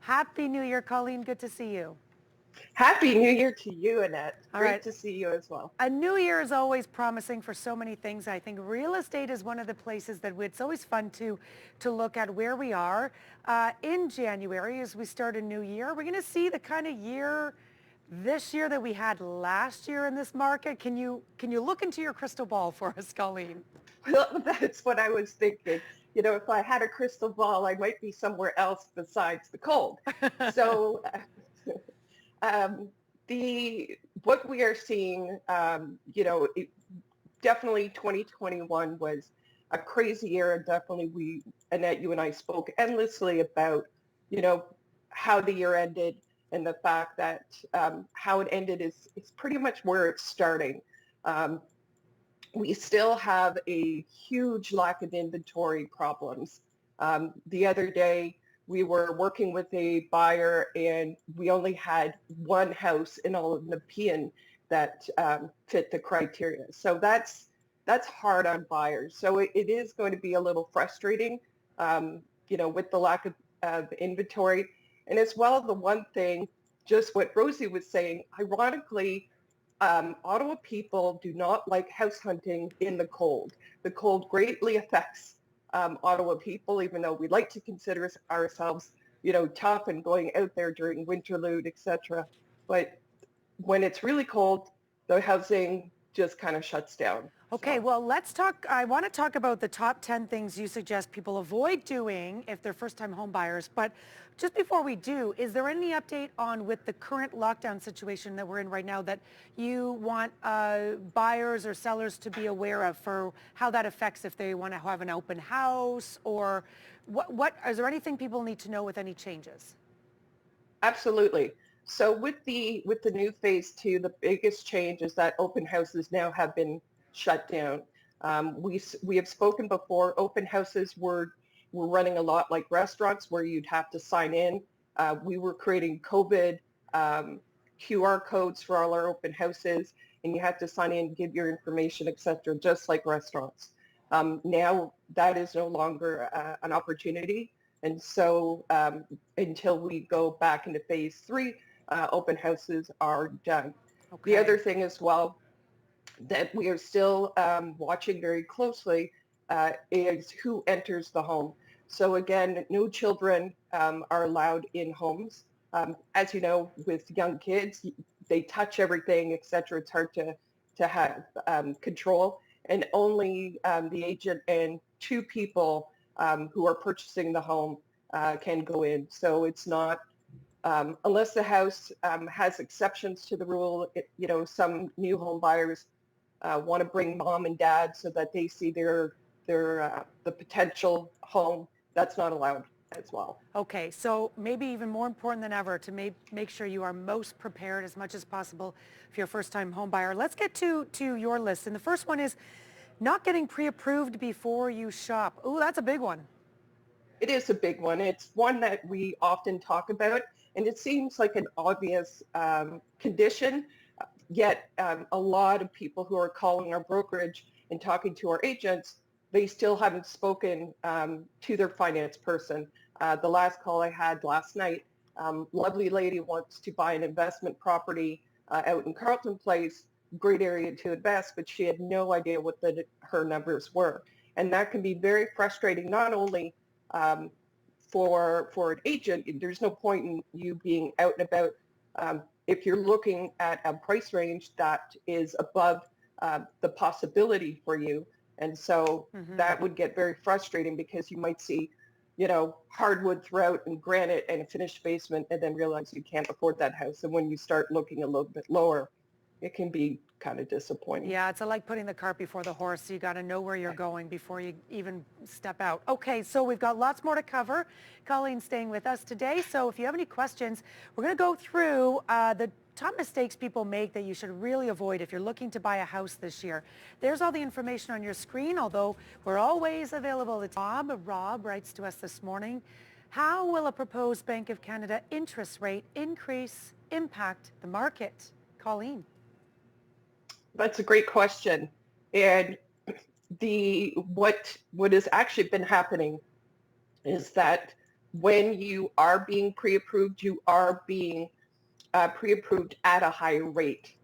Happy New Year, Colleen. Good to see you. Happy New Year to you, Annette. All Great right. to see you as well. A new year is always promising for so many things. I think real estate is one of the places that it's always fun to look at where we are in January as we start a new year. We're going to see the kind of year this year that we had last year in this market. Can you look into your crystal ball for us, Colleen? Well, that's what I was thinking. If I had a crystal ball, I might be somewhere else besides the cold. So, um, the what we are seeing, definitely 2021 was a crazy year, and definitely Annette, you and I spoke endlessly about, you know, how the year ended and the fact that how it ended is pretty much where it's starting. Um, we still have a huge lack of inventory problems. The other day, we were working with a buyer and we only had one house in all of Nepean that fit the criteria. So that's hard on buyers. So it is going to be a little frustrating, with the lack of inventory. And as well, the one thing, just what Rosie was saying, ironically, Ottawa people do not like house hunting in the cold. The cold greatly affects Ottawa people, even though we like to consider ourselves, tough and going out there during winterlude, etc. But when it's really cold, the housing just kind of shuts down. Okay, So. well, let's talk. I want to talk about the top 10 things you suggest people avoid doing if they're first-time home buyers. But just before we do, is there any update on with the current lockdown situation that we're in right now that you want buyers or sellers to be aware of for how that affects if they want to have an open house or what is there anything people need to know with any changes? Absolutely. So with the new phase two, the biggest change is that open houses now have been shut down. We have spoken before. Open houses were running a lot like restaurants where you'd have to sign in. We were creating COVID QR codes for all our open houses, and you have to sign in, give your information, etc., just like restaurants. Now that is no longer an opportunity. And so until we go back into phase three, open houses are done. The Okay. other thing as well that we are still watching very closely is who enters the home. So again, no children are allowed in homes. As you know, with young kids, they touch everything, etc. It's hard to have control. And only the agent and two people who are purchasing the home can go in. So it's not, unless the house has exceptions to the rule, some new home buyers want to bring mom and dad so that they see the potential home. That's not allowed as well. Okay, so maybe even more important than ever to make sure you are most prepared as much as possible if you're a first-time home buyer. Let's get to your list. And the first one is not getting pre-approved before you shop. Oh, that's a big one. It is a big one. It's one that we often talk about, and it seems like an obvious condition, yet a lot of people who are calling our brokerage and talking to our agents, they still haven't spoken to their finance person. The last call I had last night, lovely lady wants to buy an investment property out in Carleton Place, great area to invest, but she had no idea what her numbers were. And that can be very frustrating, not only um, for an agent. There's no point in you being out and about if you're looking at a price range that is above the possibility for you. And so that would get very frustrating because you might see, hardwood throughout and granite and a finished basement and then realize you can't afford that house. And when you start looking a little bit lower, it can be kind of disappointing. Yeah, it's like putting the cart before the horse. So you got to know where you're going before you even step out. Okay, so we've got lots more to cover. Colleen's staying with us today. So if you have any questions, we're going to go through the top mistakes people make that you should really avoid if you're looking to buy a house this year. There's all the information on your screen, although we're always available. It's Rob writes to us this morning. How will a proposed Bank of Canada interest rate increase impact the market? Colleen. That's a great question. And what has actually been happening is that when you are being pre-approved, you are being pre-approved at a higher rate.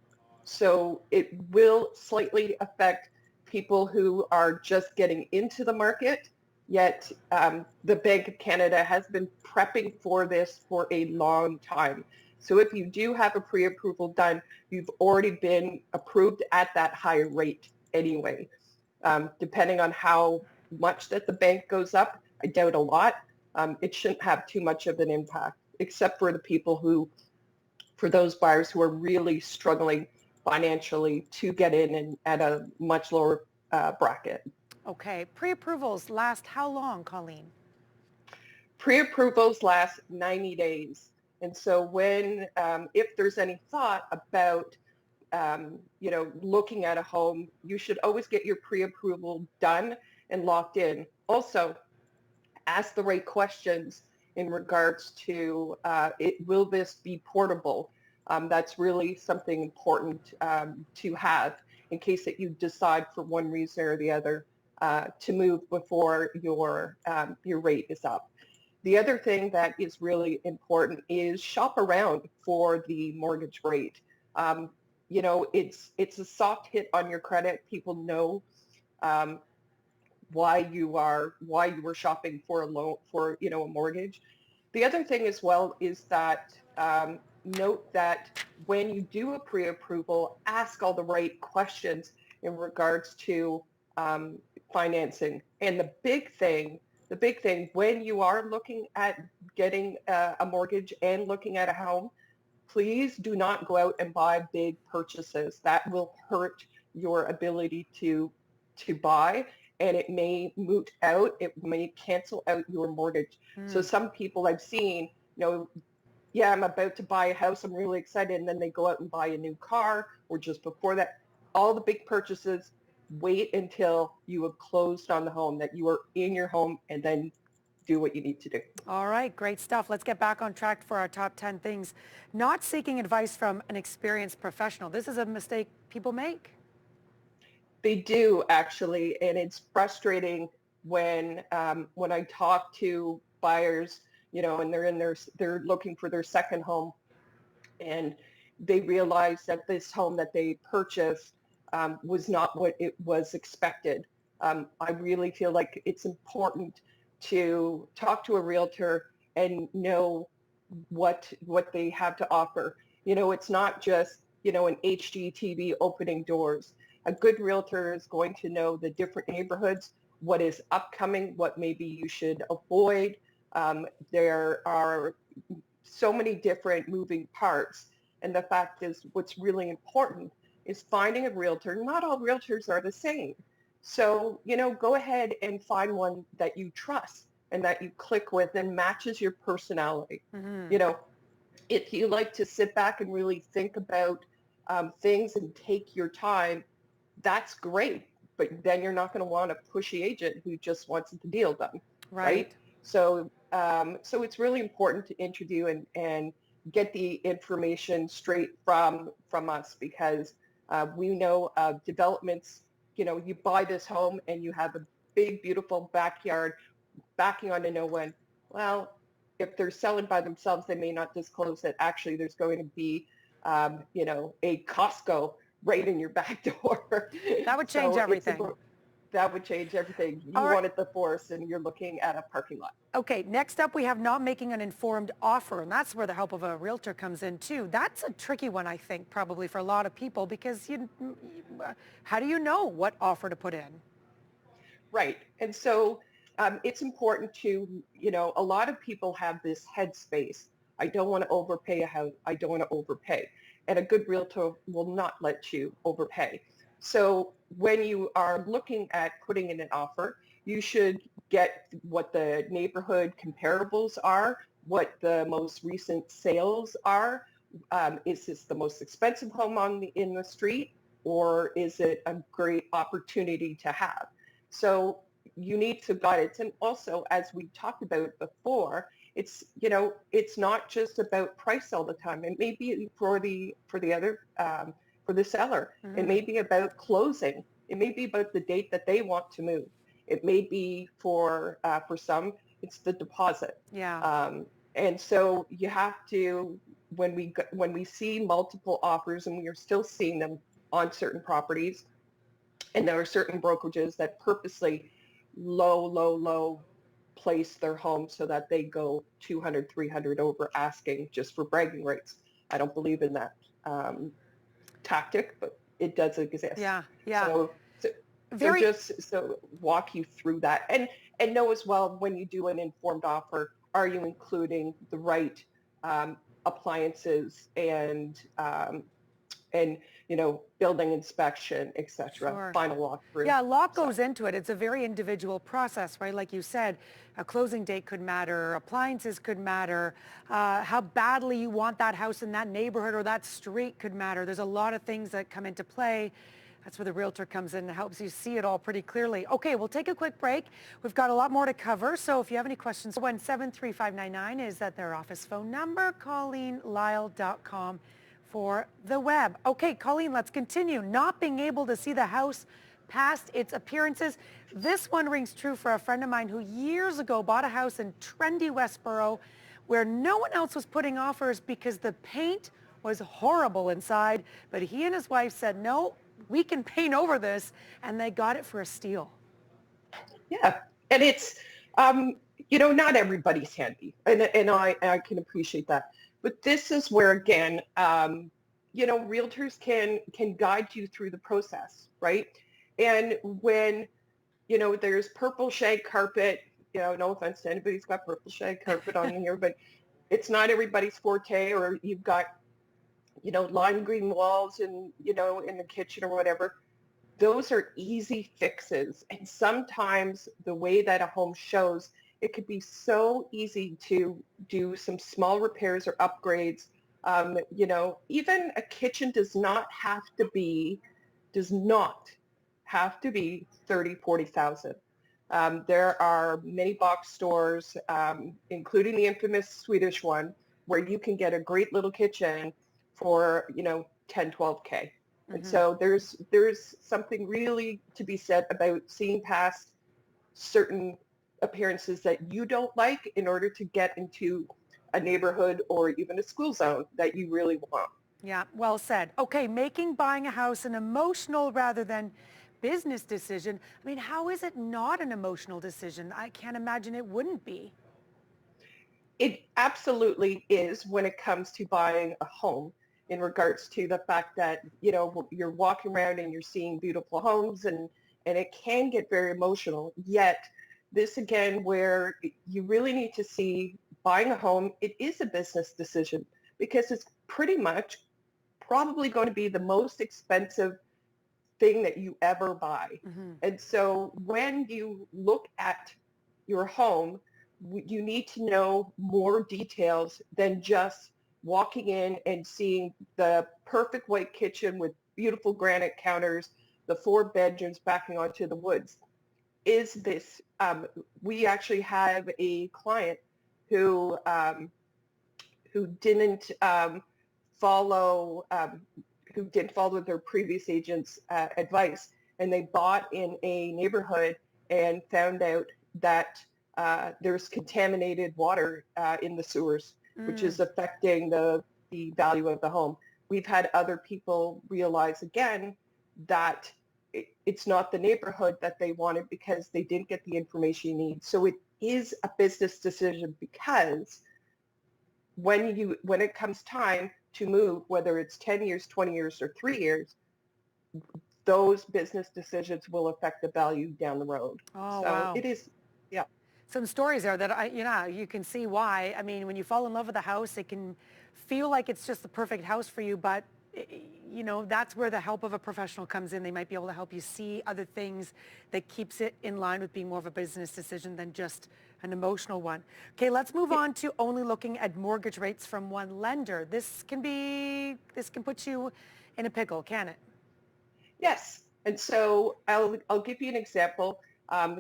So it will slightly affect people who are just getting into the market, yet the Bank of Canada has been prepping for this for a long time. So if you do have a pre-approval done, you've already been approved at that higher rate anyway. Depending on how much that the bank goes up, I doubt a lot. It shouldn't have too much of an impact, except for the people who, for those buyers who are really struggling financially to get in and at a much lower bracket. Okay, pre-approvals last how long, Colleen? Pre-approvals last 90 days. And so when, if there's any thought about, looking at a home, you should always get your pre-approval done and locked in. Also, ask the right questions in regards to will this be portable? That's really something important to have in case that you decide for one reason or the other to move before your rate is up. The other thing that is really important is shop around for the mortgage rate. It's a soft hit on your credit. People know why you were shopping for a loan for a mortgage. The other thing as well is that note that when you do a pre-approval, ask all the right questions in regards to financing. And the big thing when you are looking at getting a mortgage and looking at a home, please do not go out and buy big purchases. That will hurt your ability to buy, and it may moot out, it may cancel out your mortgage. So some people I've seen, yeah, I'm about to buy a house, I'm really excited, and then they go out and buy a new car, or just before that, all the big purchases, wait until you have closed on the home, that you are in your home, and then do what you need to do. All right, great stuff. Let's get back on track for our top 10 things. Not seeking advice from an experienced professional. This is a mistake people make. They do, actually, and it's frustrating when I talk to buyers, and they're looking for their second home, and they realize that this home that they purchased was not what it was expected. I really feel like it's important to talk to a realtor and know what they have to offer. It's not just, an HGTV opening doors. A good realtor is going to know the different neighborhoods, what is upcoming, what maybe you should avoid. There are so many different moving parts. And the fact is, what's really important is finding a realtor. Not all realtors are the same. So, go ahead and find one that you trust and that you click with and matches your personality. If you like to sit back and really think about things and take your time, that's great. But then you're not going to want a pushy agent who just wants the deal done, right? So, so it's really important to interview and get the information straight from us, because we know developments, you buy this home and you have a big, beautiful backyard backing onto no one. Well, if they're selling by themselves, they may not disclose that actually there's going to be, a Costco right in your back door. That would change everything. That would change everything. You wanted the forest and you're looking at a parking lot. Okay, next up we have not making an informed offer, and that's where the help of a realtor comes in too. That's a tricky one, I think, probably for a lot of people, because how do you know what offer to put in? Right. And so it's important to, a lot of people have this headspace. I don't want to overpay a house. I don't want to overpay. And a good realtor will not let you overpay. So when you are looking at putting in an offer, you should get what the neighborhood comparables are, what the most recent sales are. Is this the most expensive home in the street, or is it a great opportunity to have? So you need to guide it. And also, as we talked about before, it's, it's not just about price all the time. It may be for the seller. It may be about closing. It may be about the date that they want to move. It may be for some it's the deposit. Yeah. And so you have to, when we see multiple offers, and we are still seeing them on certain properties, and there are certain brokerages that purposely low place their home so that they go 200, 300 over asking just for bragging rights. I don't believe in that tactic, but it does exist. Yeah. Yeah. So Very. just so walk you through that, and know as well, when you do an informed offer, are you including the right appliances and building inspection, etc. Sure. Final walkthrough. Yeah, a lot So goes into it. It's a very individual process, right? Like you said, a closing date could matter, appliances could matter, how badly you want that house in that neighborhood or that street could matter. There's a lot of things that come into play. That's where the realtor comes in and helps you see it all pretty clearly. Okay, we'll take a quick break. We've got a lot more to cover, so if you have any questions, 1-73599 is that their office phone number, ColleenLyle.com for the web. Okay, Colleen, let's continue. Not being able to see the house past its appearances. This one rings true for a friend of mine who years ago bought a house in trendy Westboro where no one else was putting offers because the paint was horrible inside, but he and his wife said, no, we can paint over this, and they got it for a steal. yeah, and it's not everybody's handy, and I can appreciate that. But this is where, again, realtors can guide you through the process, right? And when, there's purple shag carpet, no offense to anybody who's got purple shag carpet on here, but it's not everybody's forte, or you've got, lime green walls in the kitchen or whatever. Those are easy fixes. And sometimes the way that a home shows, it could be so easy to do some small repairs or upgrades. Even a kitchen does not have to be 30, 40,000. There are many box stores, including the infamous Swedish one, where you can get a great little kitchen for, 10, 12K. And so there's something really to be said about seeing past certain appearances that you don't like in order to get into a neighborhood or even a school zone that you really want. Yeah, well said. Okay, making buying a house an emotional rather than business decision. I mean, how is it not an emotional decision? I can't imagine it wouldn't be. It absolutely is when it comes to buying a home, in regards to the fact that, you're walking around and you're seeing beautiful homes, and it can get very emotional. Yet this, again, where you really need to see buying a home, it is a business decision, because it's pretty much probably going to be the most expensive thing that you ever buy. And so when you look at your home, you need to know more details than just walking in and seeing the perfect white kitchen with beautiful granite counters, the 4 bedrooms backing onto the woods. Is this, we actually have a client who didn't follow their previous agent's advice, and they bought in a neighborhood and found out that there's contaminated water in the sewers, which is affecting the value of the home. We've had other people realize, again, that it's not the neighborhood that they wanted because they didn't get the information you need. So it is a business decision, because when it comes time to move, whether it's 10 years, 20 years, or 3 years, those business decisions will affect the value down the road. Oh, so wow. It is, yeah. Some stories there that you can see why. I mean, when you fall in love with a house, it can feel like it's just the perfect house for you, but that's where the help of a professional comes in. They might be able to help you see other things that keeps it in line with being more of a business decision than just an emotional one. Okay, let's move on to only looking at mortgage rates from one lender. This can put you in a pickle, can it? Yes. And so I'll give you an example.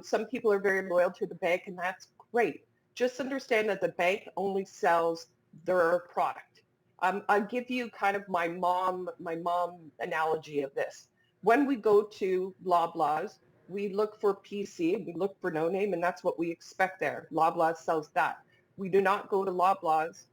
Some people are very loyal to the bank, and that's great. Just understand that the bank only sells their product. I'll give you kind of my mom analogy of this. When we go to Loblaws, we look for PC, we look for no name, and that's what we expect there. Loblaws sells that. We do not go to Loblaws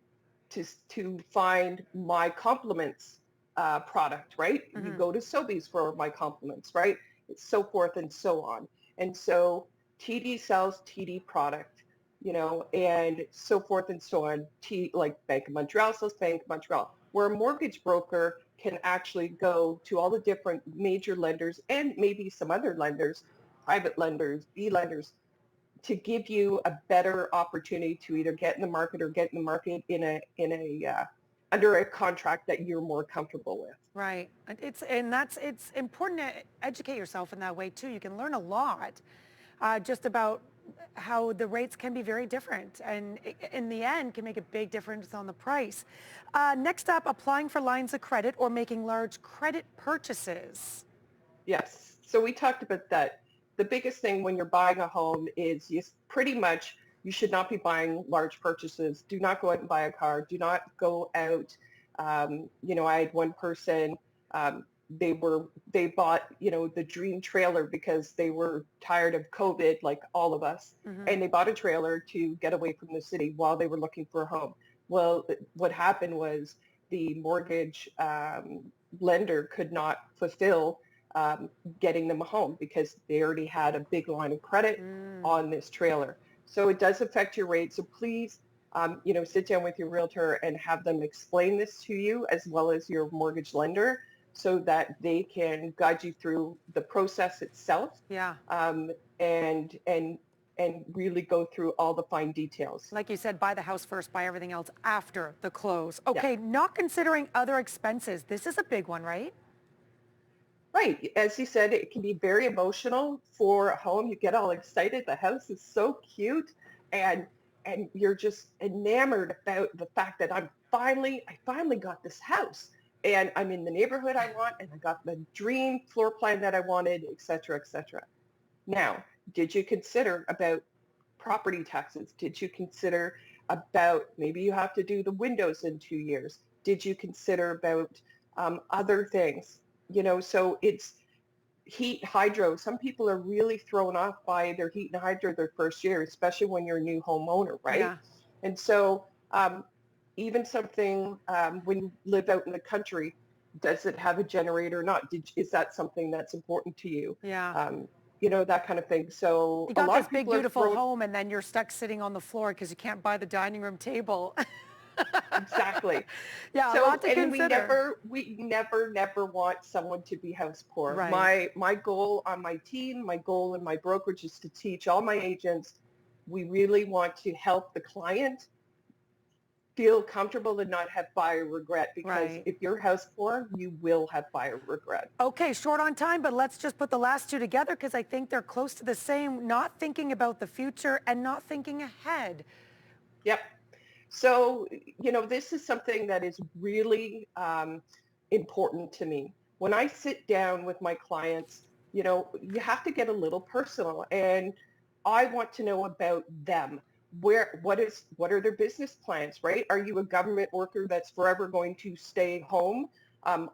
to find my compliments product, right? You go to Sobeys for my compliments, right? It's so forth and so on. And so TD sells TD product, and so forth and so on. Like Bank of Montreal sells Bank of Montreal, where a mortgage broker can actually go to all the different major lenders and maybe some other lenders, private lenders, B lenders, to give you a better opportunity to either get in the market or get in the market in a under a contract that you're more comfortable with. Right. It's important to educate yourself in that way too. You can learn a lot just about how the rates can be very different, and in the end can make a big difference on the price. Next up, applying for lines of credit or making large credit purchases. Yes. So we talked about that. The biggest thing when you're buying a home is you should not be buying large purchases. Do not go out and buy a car. Do not go out. I had one person, they bought, the dream trailer because they were tired of COVID, like all of us. And they bought a trailer to get away from the city while they were looking for a home. Well, what happened was the mortgage lender could not fulfill getting them a home because they already had a big line of credit on this trailer. So it does affect your rate. So please, sit down with your realtor and have them explain this to you as well as your mortgage lender so that they can guide you through the process itself. Yeah. And really go through all the fine details. Like you said, buy the house first, buy everything else after the close. Okay, not considering other expenses. This is a big one, right? Right. As you said, it can be very emotional for a home. You get all excited. The house is so cute. And you're just enamored about the fact that I finally got this house. And I'm in the neighborhood I want, and I got the dream floor plan that I wanted, et cetera, et cetera. Now, did you consider about property taxes? Did you consider about maybe you have to do the windows in 2 years? Did you consider about other things? So it's heat, hydro. Some people are really thrown off by their heat and hydro their first year, especially when you're a new homeowner, right? Yeah. And so even something when you live out in the country, does it have a generator or not? Is that something that's important to you? Yeah. That kind of thing. So You a got lot this of big, people beautiful home, and then you're stuck sitting on the floor because you can't buy the dining room table. Exactly. Yeah, a So, lot to and consider. we never want someone to be house poor. Right. My goal on my team, my goal in my brokerage is to teach all my agents, we really want to help the client feel comfortable and not have buyer regret, because Right. if you're house poor, you will have buyer regret. Okay, short on time, but let's just put the last two together because I think they're close to the same. Not thinking about the future and not thinking ahead. Yep. So, this is something that is really important to me. When I sit down with my clients, you have to get a little personal, and I want to know about them. What are their business plans, right? Are you a government worker that's forever going to stay home? I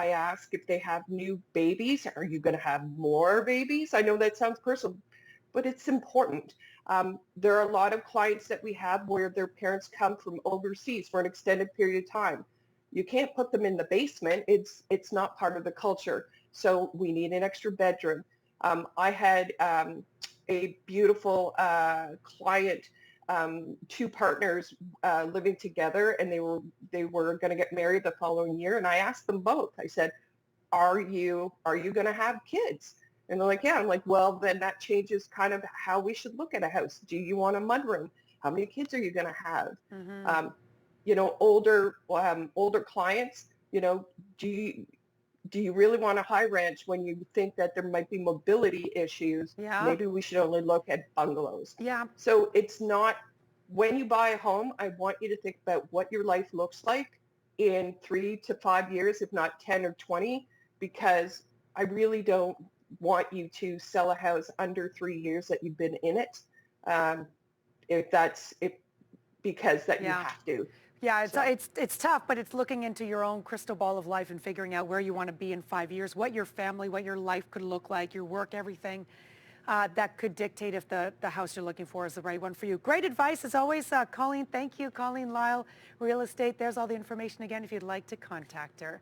ask if they have new babies. Are you going to have more babies? I know that sounds personal, but it's important. There are a lot of clients that we have where their parents come from overseas for an extended period of time. You can't put them in the basement. It's not part of the culture. So we need an extra bedroom. I had a beautiful client, two partners living together, and they were going to get married the following year. And I asked them both. I said, "Are you going to have kids?" And they're like, "Yeah." I'm like, "Well, then that changes kind of how we should look at a house. Do you want a mudroom? How many kids are you going to have?" Mm-hmm. Older clients, do you really want a high ranch when you think that there might be mobility issues? Yeah. Maybe we should only look at bungalows. Yeah. So it's not, when you buy a home, I want you to think about what your life looks like in 3 to 5 years, if not 10 or 20, because I really don't want you to sell a house under 3 years that you've been in it, because you Yeah. have to. Yeah, So, it's tough, but it's looking into your own crystal ball of life and figuring out where you want to be in 5 years, what your family, what your life could look like, your work, everything. That could dictate if the house you're looking for is the right one for you. Great advice as always, Colleen. Thank you, Colleen Lyle, Real Estate. There's all the information again if you'd like to contact her.